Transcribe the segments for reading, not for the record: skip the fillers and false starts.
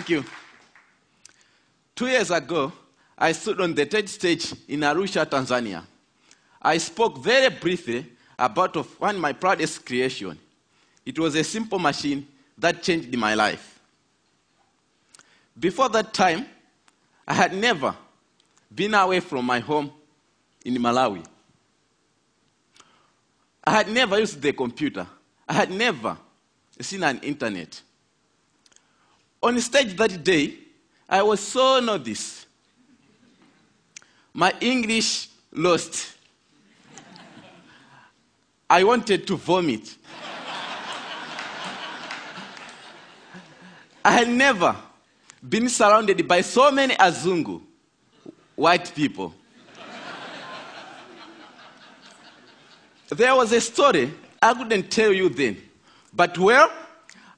Thank you. 2 years ago, I stood on the TED stage in Arusha, Tanzania. I spoke very briefly about one of my proudest creations. It was a simple machine that changed my life. Before that time, I had never been away from my home in Malawi. I had never used the computer. I had never seen an internet. On stage that day, I was so nervous. My English lost. I wanted to vomit. I had never been surrounded by so many Azungu, white people. There was a story I couldn't tell you then, but well,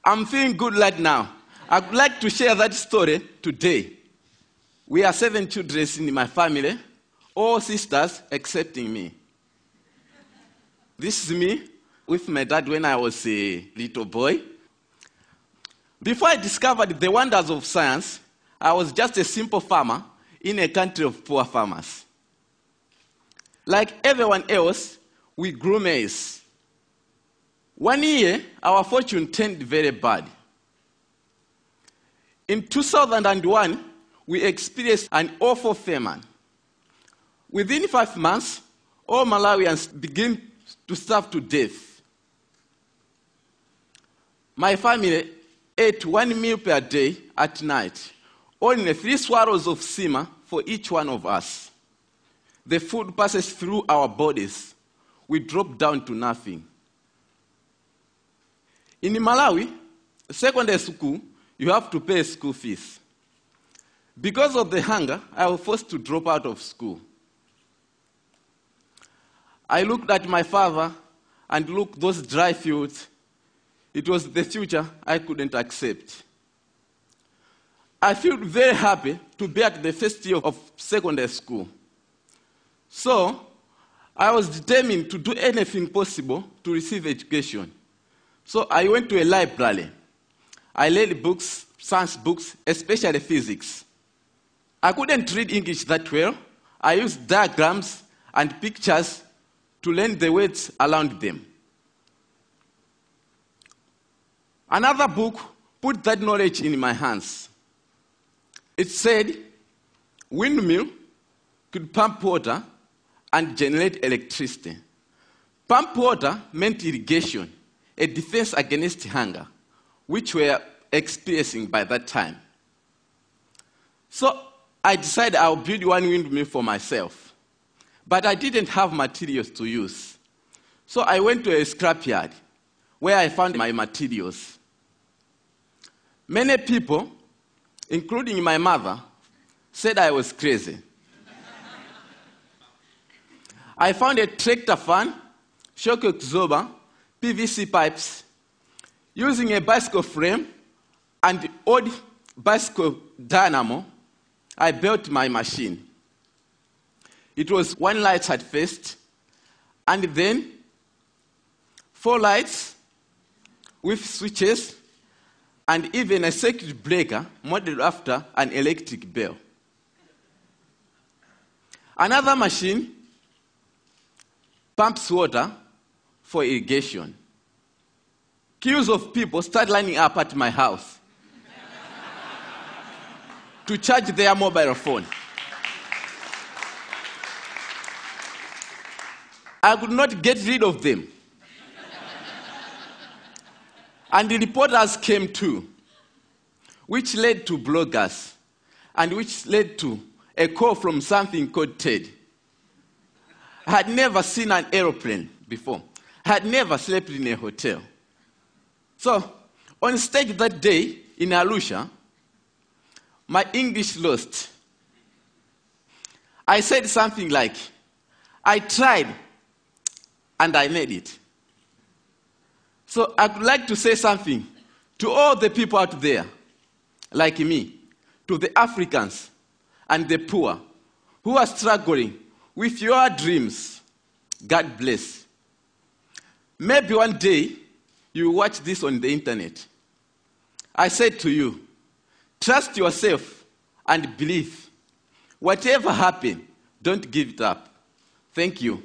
I'm feeling good right now. I'd like to share that story today. We are 7 children in my family, all sisters excepting me. This is me with my dad when I was a little boy. Before I discovered the wonders of science, I was just a simple farmer in a country of poor farmers. Like everyone else, we grew maize. One year, our fortune turned very bad. In 2001, we experienced an awful famine. Within 5 months, all Malawians began to starve to death. My family ate 1 meal per day at night, only 3 swallows of sima for each one of us. The food passes through our bodies. We drop down to nothing. In Malawi, secondary school, you have to pay school fees. Because of the hunger, I was forced to drop out of school. I looked at my father and looked at those dry fields. It was the future I couldn't accept. I felt very happy to be at the first year of secondary school. So, I was determined to do anything possible to receive education. So I went to a library. I read books, science books, especially physics. I couldn't read English that well. I used diagrams and pictures to learn the words around them. Another book put that knowledge in my hands. It said, windmill could pump water and generate electricity. Pump water meant irrigation, a defense against hunger, which we were experiencing by that time. So I decided I'll build one windmill for myself. But I didn't have materials to use. So I went to a scrapyard where I found my materials. Many people, including my mother, said I was crazy. I found a tractor fan, shock absorber, PVC pipes. Using a bicycle frame and old bicycle dynamo, I built my machine. It was 1 light at first, and then 4 lights with switches, and even a circuit breaker modeled after an electric bell. Another machine pumps water for irrigation. Queues of people start lining up at my house to charge their mobile phone. I could not get rid of them. And the reporters came too, which led to bloggers, and which led to a call from something called TED. I had never seen an aeroplane before. I had never slept in a hotel. So, on stage that day in Arusha, my English lost. I said something like, I tried and I made it. So I would like to say something to all the people out there, like me, to the Africans and the poor who are struggling with your dreams. God bless. Maybe one day you will watch this on the internet. I said to you, Trust yourself and believe. Whatever happens, don't give it up. Thank you.